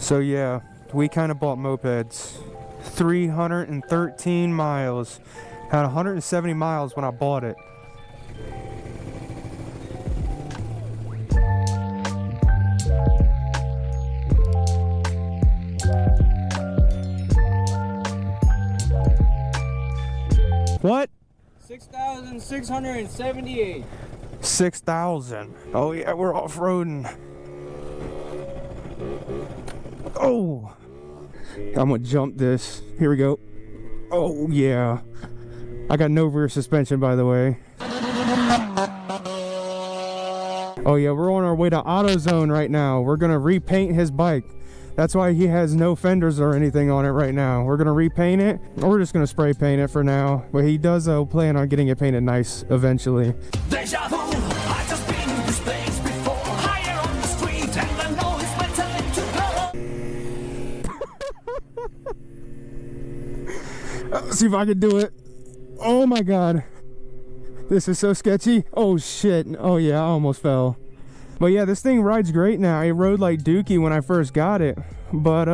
So yeah, we kind of bought mopeds. 313 miles. Had 170 miles when I bought it. What? 6,678. 6,000. Oh yeah, we're off-roading. Oh, I'm gonna jump this. Here we go. Oh yeah. I got no rear suspension, by the way. Oh yeah, we're on our way to Autozone right now. We're gonna repaint his bike. That's why he has no fenders or anything on it right now. We're gonna repaint it. We're just gonna spray paint it for now. But he does plan on getting it painted nice eventually. Deja vu, I just been in this place before. Higher on the street and I know it's my time to go. Let's see if I can do it. Oh my god. This is so sketchy. Oh shit. Oh yeah, I almost fell. But yeah, this thing rides great now. It rode like dookie when I first got it. But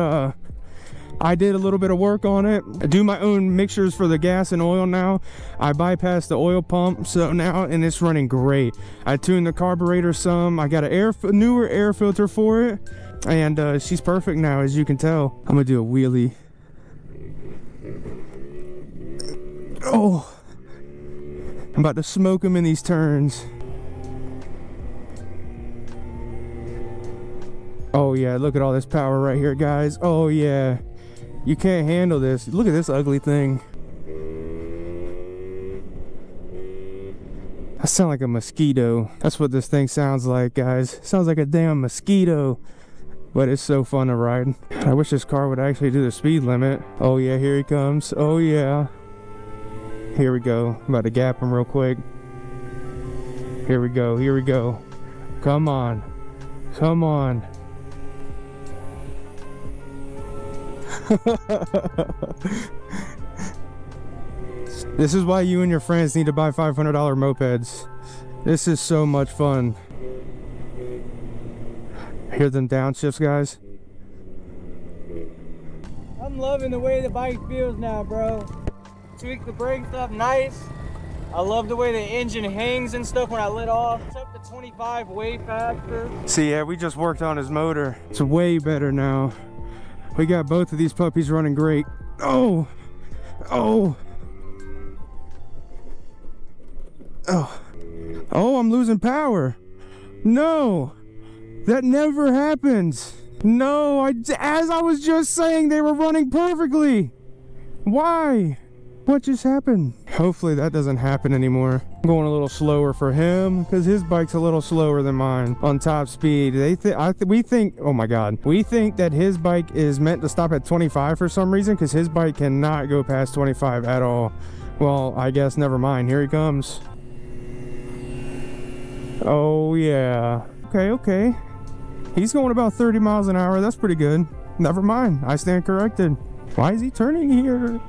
I did a little bit of work on it. I do my own mixtures for the gas and oil now. I bypassed the oil pump, so now, and it's running great. I tuned the carburetor some. I got a newer air filter for it. And she's perfect now, as you can tell. I'm gonna do a wheelie. Oh, I'm about to smoke him in these turns. Oh yeah, look at all this power right here, guys. Oh yeah, you can't handle this. Look at this ugly thing. I sound like a mosquito. That's what this thing sounds like, guys. Sounds like a damn mosquito. But it's so fun to ride. I wish this car would actually do the speed limit. Oh yeah, here he comes. Oh yeah. Here we go. I'm about to gap him real quick. Here we go. Here we go. Come on. Come on. This is why you and your friends need to buy $500 mopeds. This is so much fun. Hear them downshifts, guys? I'm loving the way the bike feels now, bro. Tweak the brakes up nice. I love the way the engine hangs and stuff when I let off. It's up to 25 way faster. See, yeah, we just worked on his motor. It's way better now. We got both of these puppies running great. Oh! Oh! Oh! Oh, I'm losing power. No! That never happens. No, as I was just saying, they were running perfectly. Why? What just happened? Hopefully that doesn't happen anymore. I'm going a little slower for him because his bike's a little slower than mine on top speed. We think, oh my god, we think that his bike is meant to stop at 25 for some reason because his bike cannot go past 25 at all. Well, I guess never mind. Here he comes. Oh yeah. Okay. He's going about 30 miles an hour. That's pretty good. Never mind. I stand corrected. Why is he turning here?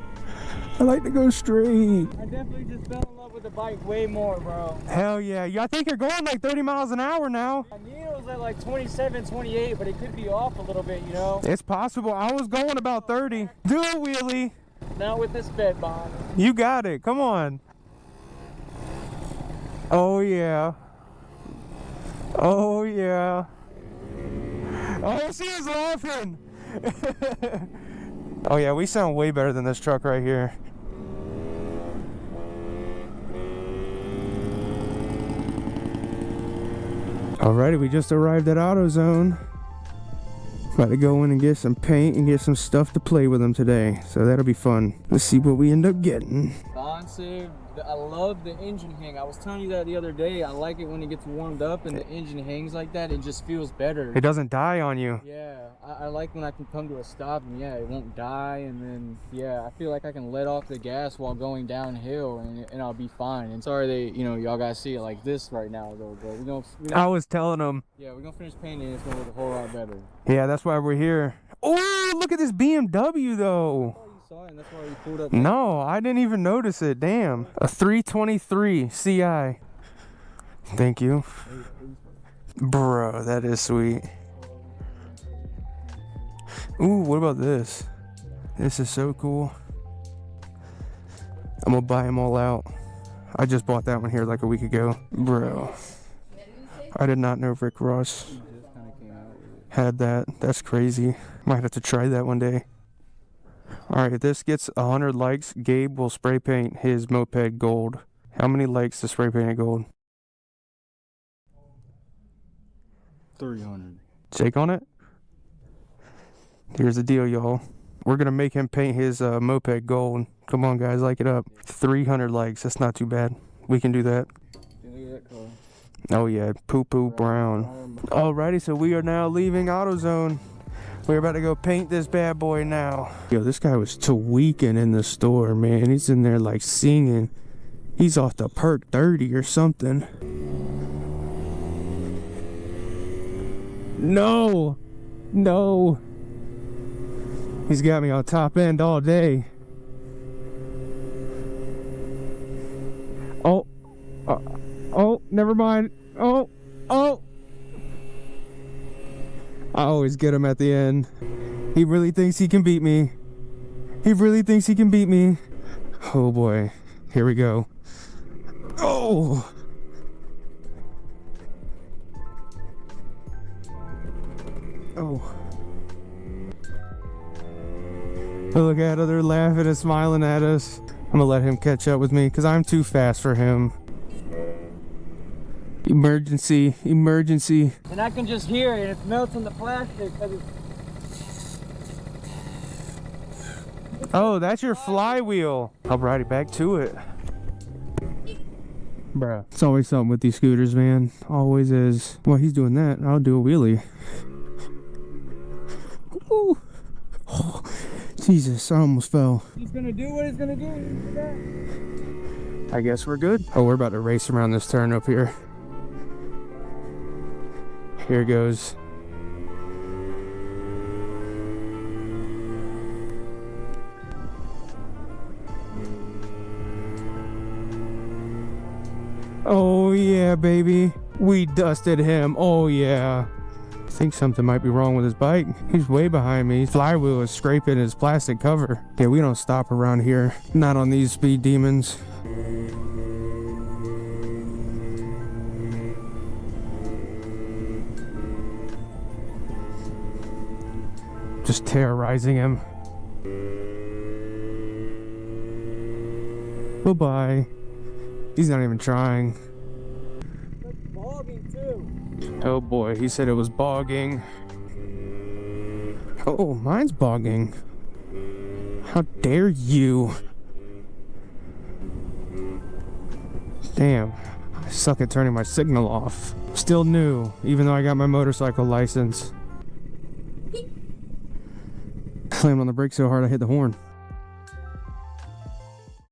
I like to go straight. I definitely just fell in love with the bike way more, bro. Hell yeah. I think you're going like 30 miles an hour now. I knew it was at like 27, 28, but it could be off a little bit, you know? It's possible. I was going about 30. Do a wheelie. Not with this bed behind me. You got it. Come on. Oh yeah. Oh yeah. Oh, she is laughing. Oh yeah, we sound way better than this truck right here. Alrighty, we just arrived at Autozone. About to go in and get some paint and get some stuff to play with them today. So that'll be fun. Let's see what we end up getting. Bonsive, I love the engine hang. I was telling you that the other day. I like it when it gets warmed up and the engine hangs like that. It just feels better. It doesn't die on you. Yeah, I like when I can come to a stop and yeah, it won't die. And then yeah, I feel like I can let off the gas while going downhill and I'll be fine. And sorry y'all guys see it like this right now though. But I was telling them. Yeah, we're gonna finish painting. It's gonna look a whole lot better. Yeah, that's why we're here. Oh, look at this BMW though. And that's why you pulled up. No, I didn't even notice it. Damn. A 323 CI. Thank you. Bro, that is sweet. Ooh, what about this? This is so cool. I'm gonna buy them all out. I just bought that one here like a week ago. Bro, I did not know Rick Ross had that. That's crazy. Might have to try that one day. Alright, if this gets 100 likes, Gabe will spray paint his moped gold. How many likes to spray paint it gold? 300. Shake on it? Here's the deal, y'all. We're gonna make him paint his moped gold. Come on, guys, like it up. 300 likes. That's not too bad. We can do that. Look at that color. Oh yeah, poo brown. Alrighty, so we are now leaving AutoZone. We're about to go paint this bad boy now. Yo, this guy was tweaking in the store, man. He's in there like singing. He's off the perk 30 or something. No, no. He's got me on top end all day. Oh, never mind. Oh. I always get him at the end. He really thinks he can beat me. Oh boy, here we go. Oh. Look at her, they're laughing and smiling at us. I'm gonna let him catch up with me because I'm too fast for him. Emergency. And I can just hear it. It's melting the plastic. Oh, that's your flywheel. Alrighty, back to it. Bruh. It's always something with these scooters, man. Always is. Well, he's doing that. I'll do a wheelie. Ooh. Oh, Jesus, I almost fell. He's gonna do what he's gonna do. I guess we're good. Oh, we're about to race around this turn up here. Here goes. Oh yeah, baby. We dusted him. Oh yeah. I think something might be wrong with his bike. He's way behind me. His flywheel is scraping his plastic cover. Yeah, we don't stop around here. Not on these speed demons. Just terrorizing him. Bye-bye. He's not even trying. It's bogging too. Oh boy, he said it was bogging. Oh, mine's bogging. How dare you? Damn, I suck at turning my signal off. Still new, even though I got my motorcycle license. Slammed on the brake so hard I hit the horn.